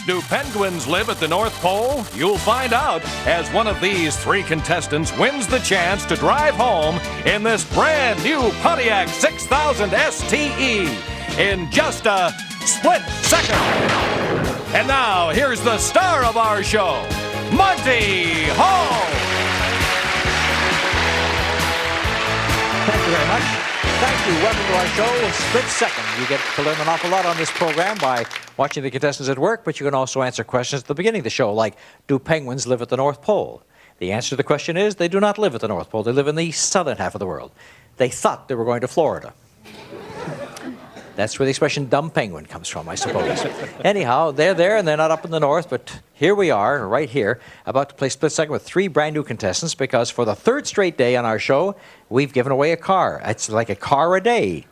Do penguins live at the North Pole? You'll find out as one of these three contestants wins the chance to drive home in this brand new Pontiac 6000 STE in just a split second. And now, here's the star of our show, Monty Hall. Thank you very much. Thank you. Welcome to our show, Split Second. You get to learn an awful lot on this program by watching the contestants at work, but you can also answer questions at the beginning of the show, like, do penguins live at the North Pole? The answer to the question is, they do not live at the North Pole. They live in the southern half of the world. They thought they were going to Florida. That's where the expression dumb penguin comes from, I suppose. Anyhow, they're there and they're not up in the north, but here we are, right here, about to play Split Second with three brand new contestants, because for the third straight day on our show, we've given away a car. It's like a car a day.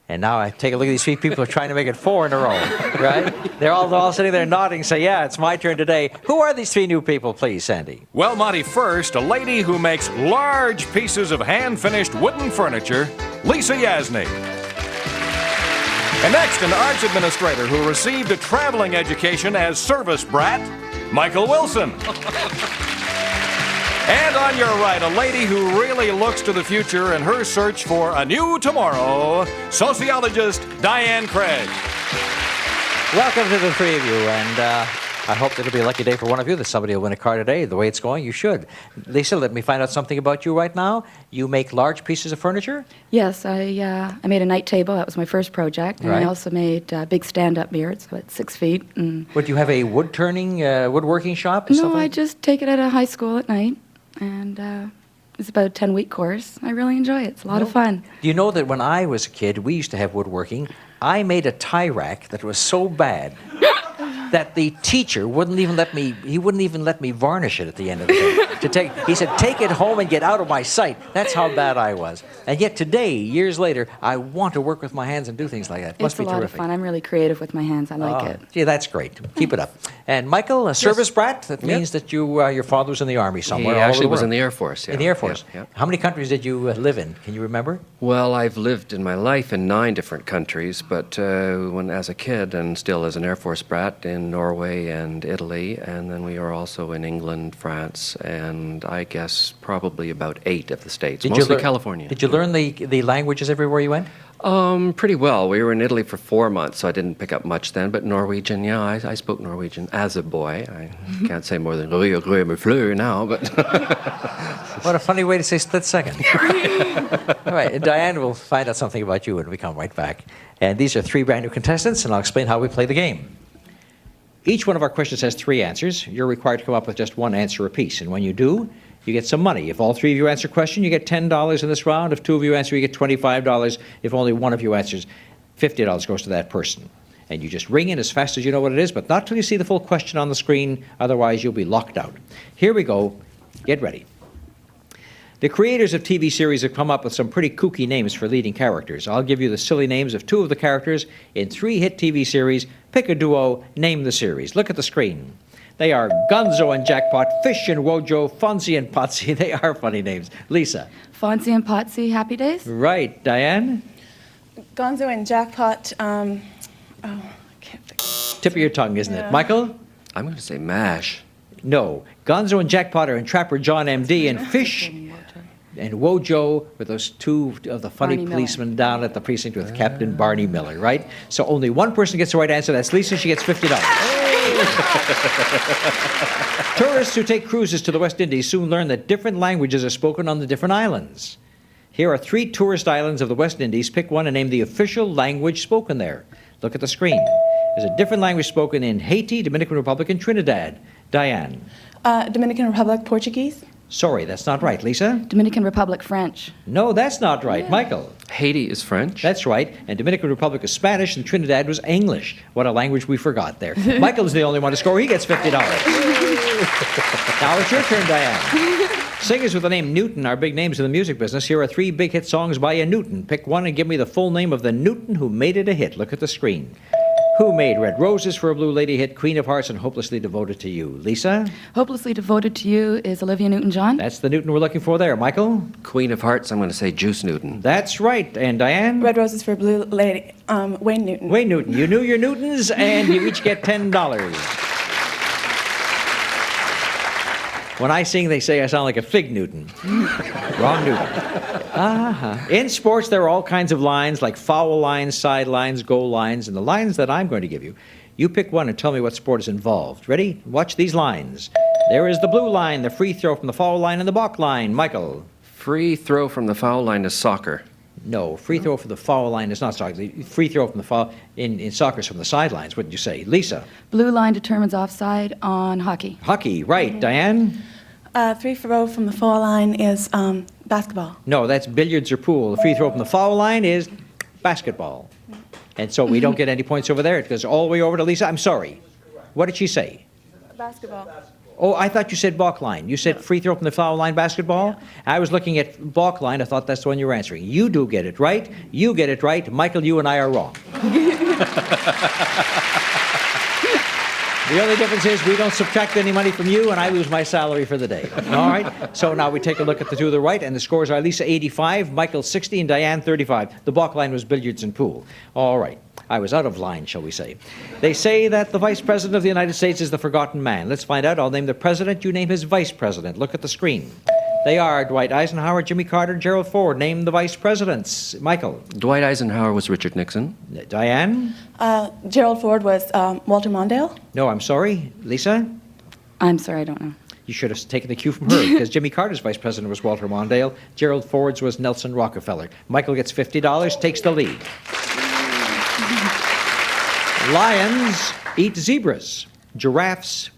And now I take a look at these three people who are trying to make it four in a row, right? They're all sitting there nodding, say, yeah, it's my turn today. Who are these three new people, please, Sandy? Well, Monty, first, a lady who makes large pieces of hand-finished wooden furniture, Lisa Yasny. And next, an arts administrator who received a traveling education as service brat, Michael Wilson. And on your right, a lady who really looks to the future in her search for a new tomorrow, sociologist Diane Craig. Welcome to the three of you, and I hope that it'll be a lucky day for one of you, that somebody will win a car today. The way it's going, you should. Lisa, let me find out something about you right now. You make large pieces of furniture? Yes, I made a night table. That was my first project. And Right. I also made big stand-up mirrors, so it's 6 feet. And What, do you have a woodworking shop and stuff no, I like that? just take it at a high school at night. And it's about a 10-week course. I really enjoy it. It's a lot of fun. Do you know that when I was a kid, we used to have woodworking. I made a tie rack that was so bad that the teacher wouldn't even let me varnish it at the end of the day. He said, take it home and get out of my sight. That's how bad I was. And yet today, years later, I want to work with my hands and do things like that. Must It's be a lot terrific. of fun. I'm really creative with my hands. I like it. Yeah, that's great. Keep it up. And Michael, a service brat, that means that your father was in the Army somewhere. He all over actually the was in world. the Air Force. Yeah. In the Air Force. Yeah, yeah. How many countries did you live in? Can you remember? Well, I've lived in my life in 9 different countries, but when as a kid and still as an Air Force brat in Norway and Italy, and then we were also in England, France, and I guess probably about 8 of the states, mostly California. Did you learn the languages everywhere you went? Pretty well. We were in Italy for 4 months, so I didn't pick up much then, but Norwegian, yeah, I spoke Norwegian as a boy. I can't say more than "Røy now, but... What a funny way to say split second. All right, and Diane will find out something about you when we come right back. And these are three brand new contestants, and I'll explain how we play the game. Each one of our questions has 3 answers. You're required to come up with just one answer apiece, and when you do, you get some money. If all 3 of you answer a question, you get $10 in this round. If 2 of you answer, you get $25. If only one of you answers, $50 goes to that person. And you just ring in as fast as you know what it is, but not till you see the full question on the screen, otherwise you'll be locked out. Here we go. Get ready. The creators of TV series have come up with some pretty kooky names for leading characters. I'll give you the silly names of 2 of the characters in 3 hit TV series. Pick a duo, name the series. Look at the screen. They are Gonzo and Jackpot, Fish and Wojo, Fonzie and Potsy. They are funny names. Lisa. Fonzie and Potsy, Happy Days? Right. Diane? Gonzo and Jackpot, I can't think. Tip of your tongue, isn't it? Michael? I'm going to say MASH. No. Gonzo and Jackpot are in Trapper John M.D. and Fish and Wojo were those 2 of the funny Barney Miller. policemen down at the precinct with Captain Barney Miller, right? So only one person gets the right answer. That's Lisa. She gets $50. Tourists who take cruises to the West Indies soon learn that different languages are spoken on the different islands. Here are 3 tourist islands of the West Indies. Pick one and name the official language spoken there. Look at the screen. There's a different language spoken in Haiti, Dominican Republic, and Trinidad. Diane. Dominican Republic, Portuguese. Sorry, that's not right. Lisa? Dominican Republic, French. No, that's not right. Michael? Haiti is French. That's right. And Dominican Republic is Spanish, and Trinidad was English. What a language we forgot there. Michael's the only one to score. He gets $50. Now it's your turn, Diane. Singers with the name Newton are big names in the music business. Here are 3 big hit songs by a Newton. Pick one and give me the full name of the Newton who made it a hit. Look at the screen. Who made Red Roses for a Blue Lady hit, Queen of Hearts, and Hopelessly Devoted to You? Lisa? Hopelessly Devoted to You is Olivia Newton-John. That's the Newton we're looking for there. Michael? Queen of Hearts, I'm going to say Juice Newton. That's right. And Diane? Red Roses for a Blue Lady, Wayne Newton. Wayne Newton. You knew your Newtons, and you each get $10. When I sing, they say I sound like a fig Newton. Wrong Newton. In sports, there are all kinds of lines, like foul lines, sidelines, goal lines, and the lines that I'm going to give you. You pick one and tell me what sport is involved. Ready? Watch these lines. There is the blue line, the free throw from the foul line, and the balk line. Michael? Free throw from the foul line is soccer. No, free throw from the foul line is not soccer. The free throw from the foul in soccer is from the sidelines. What did you say? Lisa? Blue line determines offside on hockey. Hockey, right. Diane? Free throw from the foul line is basketball. No, that's billiards or pool. The free throw from the foul line is basketball. And so we don't get any points over there. It goes all the way over to Lisa. I'm sorry. What did she say? Basketball. Oh, I thought you said balk line. You said free throw from the foul line basketball? I was looking at balk line. I thought that's the one you were answering. You do get it right. You get it right. Michael, you and I are wrong. The only difference is we don't subtract any money from you, and I lose my salary for the day. All right? So now we take a look at the two to the right, and the scores are Lisa 85, Michael 60, and Diane 35. The balk line was billiards and pool. All right. I was out of line, shall we say. They say that the Vice President of the United States is the forgotten man. Let's find out. I'll name the President. You name his Vice President. Look at the screen. They are Dwight Eisenhower, Jimmy Carter, Gerald Ford. Name the Vice Presidents. Michael. Dwight Eisenhower was Richard Nixon. Diane? Gerald Ford was Walter Mondale. No, I'm sorry. Lisa? I'm sorry, I don't know. You should have taken the cue from her, because Jimmy Carter's Vice President was Walter Mondale. Gerald Ford's was Nelson Rockefeller. Michael gets $50, takes the lead. Lions eat zebras. Giraffes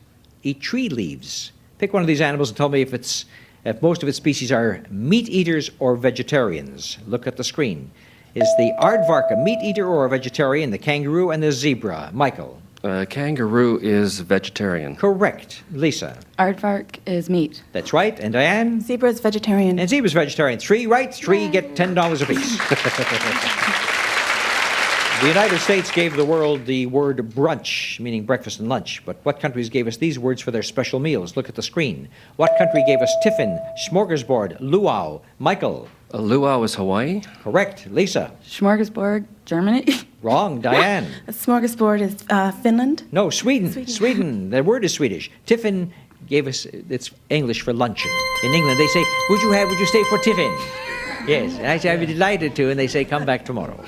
eat tree leaves. Pick one of these animals and tell me if most of its species are meat eaters or vegetarians. Look at the screen. Is the aardvark a meat eater or a vegetarian? The kangaroo and the zebra. Michael. Kangaroo is vegetarian. Correct. Lisa. Aardvark is meat. That's right. And Diane? Zebra is vegetarian. And zebra's vegetarian. 3 right, 3 get $10 apiece. The United States gave the world the word brunch, meaning breakfast and lunch. But what countries gave us these words for their special meals? Look at the screen. What country gave us tiffin, smorgasbord, luau? Michael. Luau is Hawaii. Correct. Lisa. Smorgasbord, Germany. Wrong. Diane. A smorgasbord is Finland. No, Sweden. Sweden. The word is Swedish. Tiffin gave us, it's English for luncheon. In England, they say, would you stay for tiffin? Yes, and I say, I'd be delighted to, and they say, come back tomorrow.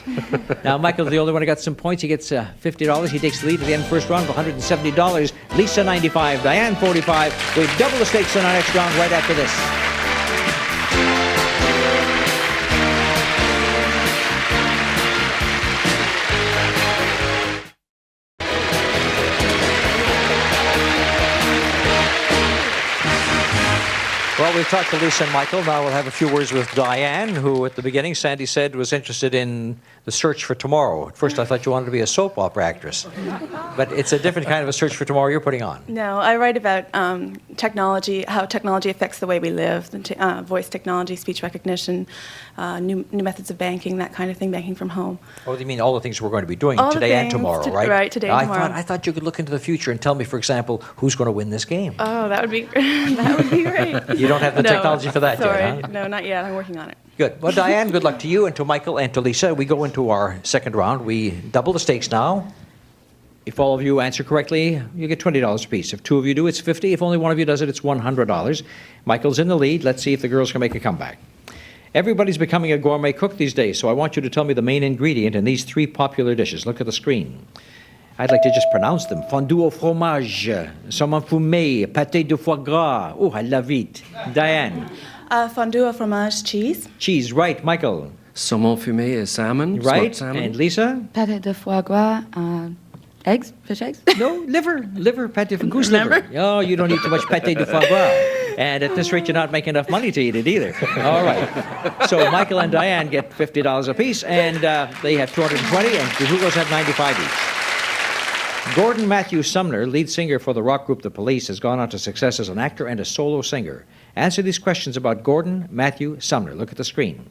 Now, Michael's the only one who got some points. He gets $50. He takes the lead at the end of the first round of $170. Lisa, 95. Diane, 45. We've double the stakes in our next round right after this. Well, we've talked to Lisa and Michael. Now we'll have a few words with Diane, who at the beginning, Sandy said, was interested in the search for tomorrow. At first, I thought you wanted to be a soap opera actress. But it's a different kind of a search for tomorrow you're putting on. No, I write about technology, how technology affects the way we live, voice technology, speech recognition, new methods of banking, that kind of thing, banking from home. Oh, you mean all the things we're going to be doing All the today and things tomorrow, right? Right, today and tomorrow. I thought you could look into the future and tell me, for example, who's going to win this game. Oh, that would be that would be great. You don't have the No, technology for that sorry. yet, huh? No, not yet. I'm working on it. Good. Well, Diane, good luck to you and to Michael and to Lisa. We go into our second round. We double the stakes now. If all of you answer correctly, you get $20 apiece. If 2 of you do, it's $50. If only one of you does it, it's $100. Michael's in the lead. Let's see if the girls can make a comeback. Everybody's becoming a gourmet cook these days, so I want you to tell me the main ingredient in these 3 popular dishes. Look at the screen. I'd like to just pronounce them. Fondue au fromage, saumon fumé, pâté de foie gras. Oh, I love it. Diane. Fondue au fromage, cheese. Cheese, right. Michael. Saumon fumé is salmon. Right. Smoked salmon. And Lisa? Pâté de foie gras, eggs, fish eggs. No, liver, pâté de goose liver. Oh, you don't eat too much pâté de foie gras. And at this rate, you're not making enough money to eat it either. All right. So Michael and Diane get $50 apiece, and they have $220, and the Hugos have $95 each. Gordon Matthew Sumner, lead singer for the rock group The Police, has gone on to success as an actor and a solo singer. Answer these questions about Gordon Matthew Sumner. Look at the screen.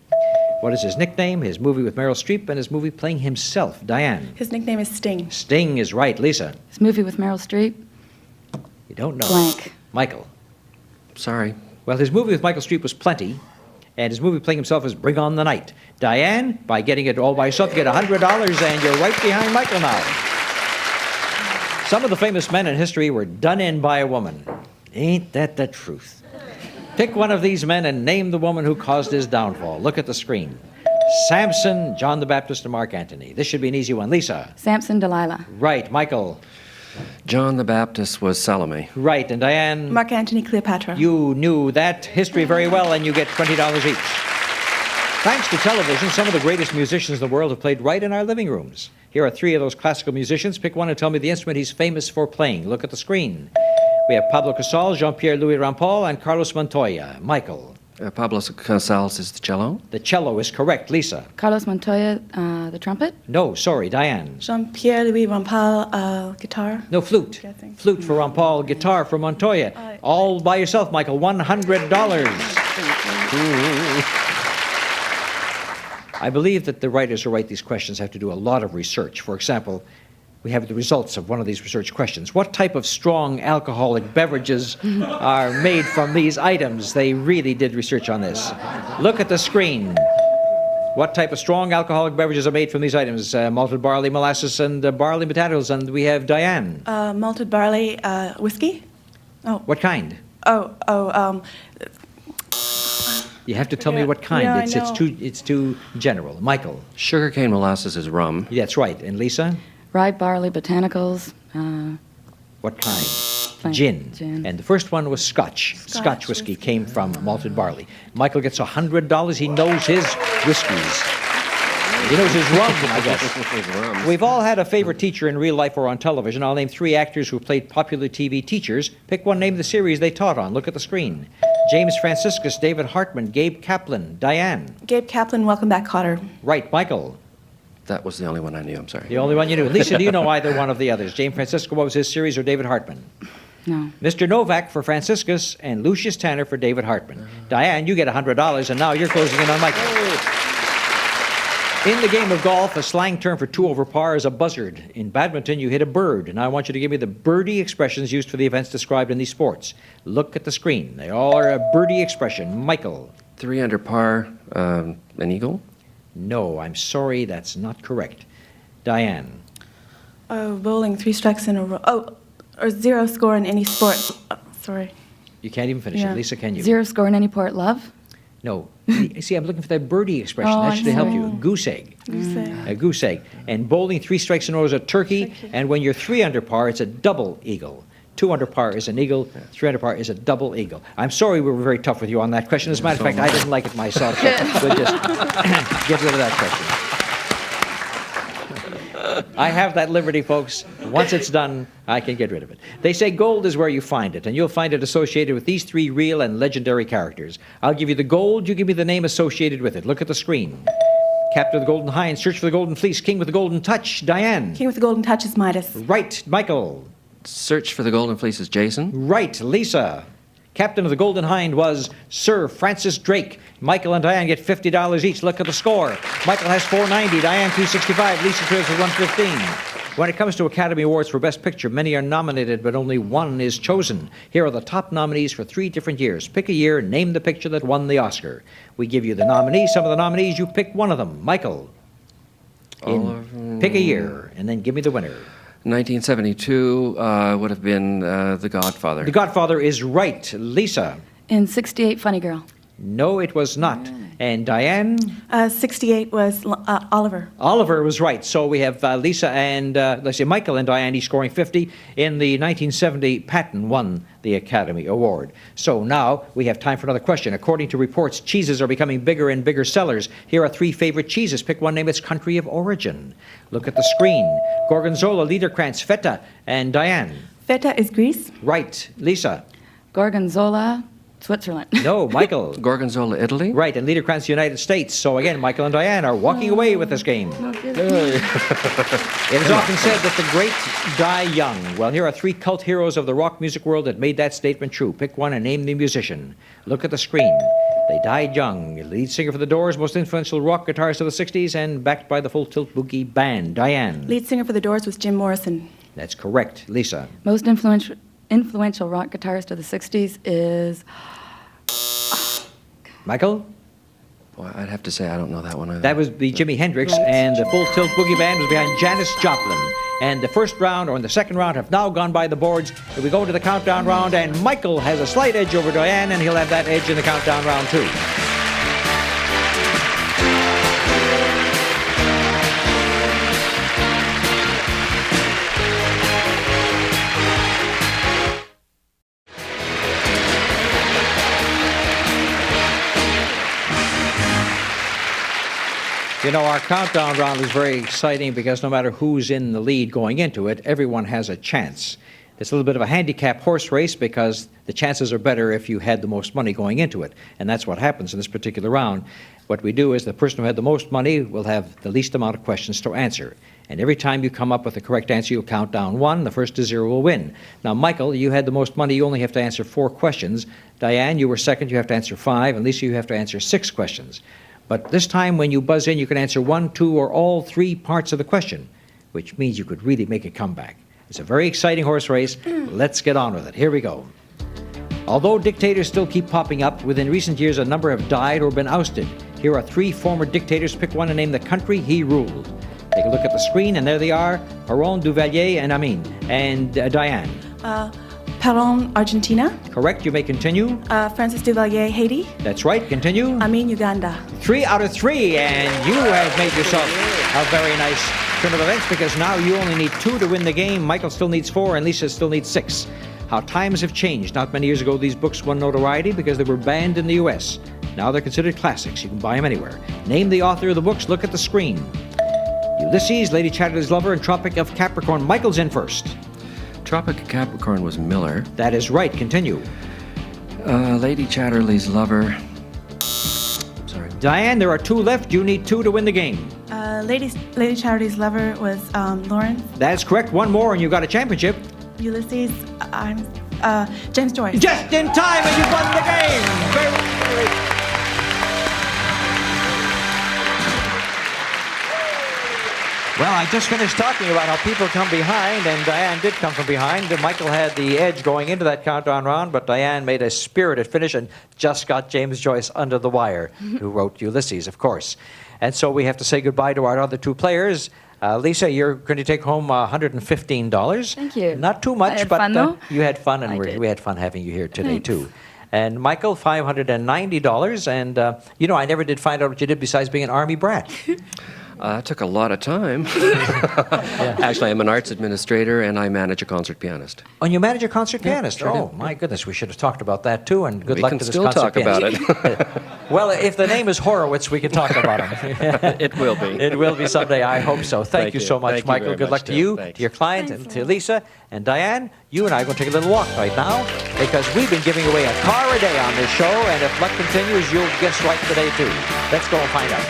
What is his nickname, his movie with Meryl Streep, and his movie playing himself? Diane. His nickname is Sting. Sting is right. Lisa. His movie with Meryl Streep. You don't know. Blank. Michael. Sorry. Well, his movie with Michael Streep was Plenty, and his movie playing himself is Bring On the Night. Diane, by getting it all by yourself, you get $100, and you're right behind Michael now. Some of the famous men in history were done in by a woman. Ain't that the truth? Pick one of these men and name the woman who caused his downfall. Look at the screen. Samson, John the Baptist, and Mark Antony. This should be an easy one. Lisa. Samson Delilah. Right. Michael. John the Baptist was Salome. Right. And Diane. Mark Antony Cleopatra. You knew that history very well, and you get $20 each. Thanks to television, some of the greatest musicians in the world have played right in our living rooms. Here are three of those classical musicians. Pick one and tell me the instrument he's famous for playing. Look at the screen. We have Pablo Casals, Jean-Pierre Louis Rampal, and Carlos Montoya. Michael. Pablo Casals is the cello. The cello is correct. Lisa. Carlos Montoya, the trumpet. No, sorry. Diane. Jean-Pierre Louis Rampal, guitar. No, flute. Guessing. Flute for Rampal, guitar for Montoya. All by yourself, Michael. $100. I believe that the writers who write these questions have to do a lot of research. For example, we have the results of one of these research questions. What type of strong alcoholic beverages are made from these items? They really did research on this. Look at the screen. What type of strong alcoholic beverages are made from these items? Malted barley, molasses, and barley potatoes. And we have Diane. Malted barley, whiskey. Oh. What kind? You have to tell me what kind. Yeah, I it's know. it's too general. Michael. Sugarcane molasses is rum. That's right. And Lisa? Rye barley botanicals. What kind? Fine. Gin. Gin. And the first one was Scotch. Scotch whiskey came from malted barley. Michael gets $100. He knows his whiskeys. He knows his rum, I guess. We've all had a favorite teacher in real life or on television. I'll name three actors who played popular TV teachers. Pick one, name the series they taught on. Look at the screen. James Franciscus, David Hartman, Gabe Kaplan, Diane. Gabe Kaplan, Welcome Back, Kotter. Right, Michael. That was the only one I knew. I'm sorry. The only one you knew. Lisa, do you know either one of the others? James Francisco, what was his series, or David Hartman? No. Mr. Novak for Franciscus and Lucius Tanner for David Hartman. Diane, you get $100, and now you're closing in on Michael. In the game of golf, a slang term for 2 over par is a buzzard. In badminton, you hit a bird. And I want you to give me the birdie expressions used for the events described in these sports. Look at the screen. They all are a birdie expression. Michael. 3 under par, an eagle. No, I'm sorry, that's not correct. Diane. Bowling, 3 strikes in a row. Or zero score in any sport. Sorry. You can't even finish Yeah. it. Lisa, can you? Zero score in any port, love. No. See, I'm looking for that birdie expression. Oh, That I'm should help you. sorry. Goose egg. Goose egg. A goose egg. And bowling, 3 strikes in a row is a turkey. And when you're 3 under par, it's a double eagle. 2 under par is an eagle. 3 under par is a double eagle. I'm sorry we were very tough with you on that question. As a matter of fact, I didn't like it myself. So we'll just get rid of that question. I have that liberty, folks. Once it's done, I can get rid of it. They say gold is where you find it, and you'll find it associated with these 3 real and legendary characters. I'll give you the gold, you give me the name associated with it. Look at the screen. Captain of the Golden Hind, Search for the Golden Fleece, King with the Golden Touch, Diane. King with the Golden Touch is Midas. Right, Michael. Search for the Golden Fleece is Jason. Right, Lisa. Captain of the Golden Hind was Sir Francis Drake. Michael and Diane get $50 each. Look at the score. Michael has $490, Diane $265, Lisa trails with $115. When it comes to Academy Awards for Best Picture, many are nominated, but only one is chosen. Here are the top nominees for 3 different years. Pick a year, name the picture that won the Oscar. We give you the nominees, some of the nominees, you pick one of them. Michael. Pick a year, and then give me the winner. 1972 would have been The Godfather. The Godfather is right. Lisa. In 68, Funny Girl. No, it was not. And Diane? 68 was Oliver. Oliver was right. So we have Lisa and, let's see, Michael and Diane each scoring 50. In the 1970, Patton won the Academy Award. So now we have time for another question. According to reports, cheeses are becoming bigger and bigger sellers. Here are 3 favorite cheeses. Pick one, name its country of origin. Look at the screen. Gorgonzola, Liederkranz, Feta, and Diane. Feta is Greece. Right. Lisa? Gorgonzola, Switzerland. No, Michael. Gorgonzola, Italy. Right, and Liederkranz, United States. So again, Michael and Diane are walking away with this game. It is often said that the great die young. Well, here are 3 cult heroes of the rock music world that made that statement true. Pick one and name the musician. Look at the screen. They died young. Lead singer for The Doors, most influential rock guitarist of the 60s, and backed by the Full Tilt Boogie Band. Diane. Lead singer for The Doors was Jim Morrison. That's correct. Lisa. Most influential rock guitarist of the 60s is Michael? Boy, I'd have to say I don't know that one either. That was the Jimi Hendrix, and the Full Tilt Boogie Band was behind Janis Joplin. And the first round or the second round have now gone by the boards. We go to the countdown round, and Michael has a slight edge over Diane, and he'll have that edge in the countdown round too. You know, our countdown round is very exciting because no matter who's in the lead going into it, everyone has a chance. It's a little bit of a handicap horse race because the chances are better if you had the most money going into it. And that's what happens in this particular round. What we do is the person who had the most money will have the least amount of questions to answer. And every time you come up with the correct answer, you'll count down 1. The first to 0 will win. Now, Michael, you had the most money. You only have to answer 4 questions. Diane, you were second. You have to answer 5. And Lisa, you have to answer 6 questions. But this time when you buzz in, you can answer 1, 2, or all 3 parts of the question, which means you could really make a comeback. It's a very exciting horse race. Let's get on with it. Here we go. Although dictators still keep popping up, within recent years a number have died or been ousted. Here are 3 former dictators. Pick one and name the country he ruled. Take a look at the screen, and there they are. Perón, Duvalier, and Amin. And Diane. Perón, Argentina. Correct. You may continue. Francis Duvalier, Haiti. That's right. Continue. Amin, Uganda. 3 out of 3, and you have made yourself a very nice turn of events because now you only need 2 to win the game. Michael still needs 4, and Lisa still needs 6. How times have changed. Not many years ago, these books won notoriety because they were banned in the U.S. Now they're considered classics. You can buy them anywhere. Name the author of the books. Look at the screen. Ulysses, Lady Chatterley's Lover, and Tropic of Capricorn. Michael's in first. Tropic of Capricorn was Miller. That is right. Continue. Lady Chatterley's Lover. Sorry. Diane, there are 2 left. You need 2 to win the game. Lady Charity's Lover was Lawrence. That's correct. 1 more, and you've got a championship. Ulysses, James Joyce. Just in time, and you've won the game. Very Well, I just finished talking about how people come behind, and Diane did come from behind. Michael had the edge going into that countdown round, but Diane made a spirited finish and just got James Joyce under the wire, who wrote Ulysses, of course. And so we have to say goodbye to our other 2 players. Lisa, you're going to take home $115. Thank you. Not too much, I had but fun, though. you had fun, and I we had fun having you here today, Thanks. too. And Michael, $590. And, I never did find out what you did besides being an Army brat. It took a lot of time. Actually, I'm an arts administrator, and I manage a concert pianist. And you manage a concert pianist? sure Oh, do. my goodness, we should have talked about that, too, and good We luck can to this still concert talk about pianist. Well, if the name is Horowitz, we can talk about him. It will be. It will be someday, I hope so. Thank you so much, Thank you Michael. very Good luck much, to Tim. you, Thanks. to your client, Thanks, and to Lou. Lisa. And Diane, you and I are going to take a little walk right now because we've been giving away a car a day on this show, and if luck continues, you'll guess right today, too. Let's go and find out.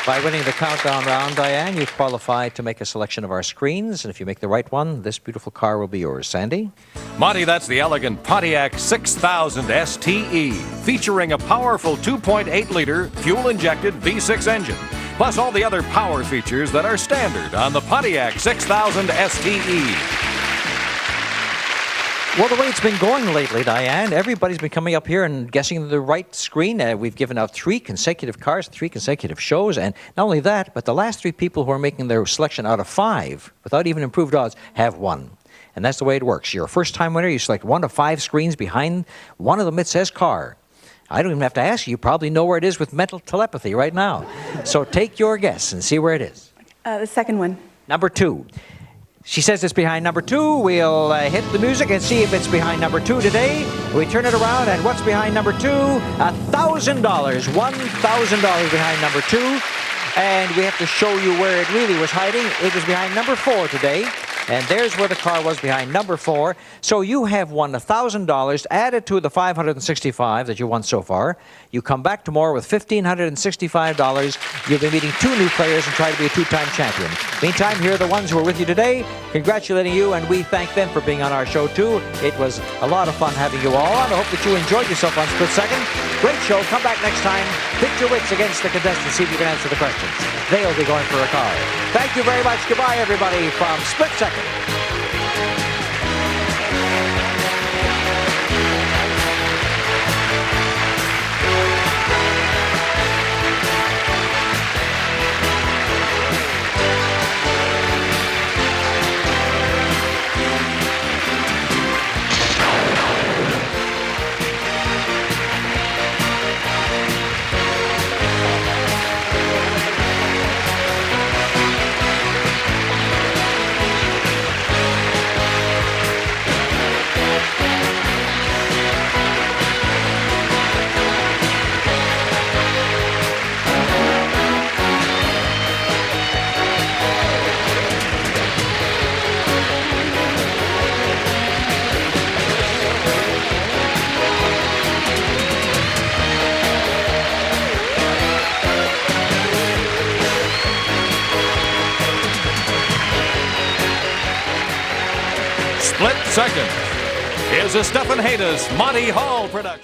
By winning the countdown round, Diane, you've qualified to make a selection of our screens, and if you make the right one, this beautiful car will be yours. Sandy? Monty, that's the elegant Pontiac 6000 STE, featuring a powerful 2.8-liter fuel-injected V6 engine, plus all the other power features that are standard on the Pontiac 6000 STE. Well, the way it's been going lately, Diane, everybody's been coming up here and guessing the right screen. We've given out 3 consecutive cars, 3 consecutive shows, and not only that, but the last 3 people who are making their selection out of 5, without even improved odds, have won. And that's the way it works. You're a first-time winner. You select 1 of 5 screens. Behind one of them, it says car. I don't even have to ask you. You probably know where it is with mental telepathy right now. So take your guess and see where it is. The second one. Number 2. She says it's behind number 2. We'll hit the music and see if it's behind number 2 today. We turn it around, and what's behind number 2? $1,000. $1,000 behind number 2. And we have to show you where it really was hiding. It was behind number 4 today. And there's where the car was behind number 4. So you have won $1,000 added to the $565 that you won so far. You come back tomorrow with $1,565. You'll be meeting 2 new players and try to be a 2-time champion. Meantime, here are the ones who are with you today, congratulating you, and we thank them for being on our show too. It was a lot of fun having you all on. I hope that you enjoyed yourself on Split Second. Great show. Come back next time. Pit your wits against the contestants. See if you can answer the questions. They'll be going for a car. Thank you very much. Goodbye, everybody, from Split Second. Split Second is a Stephen Haydas, Monty Hall production.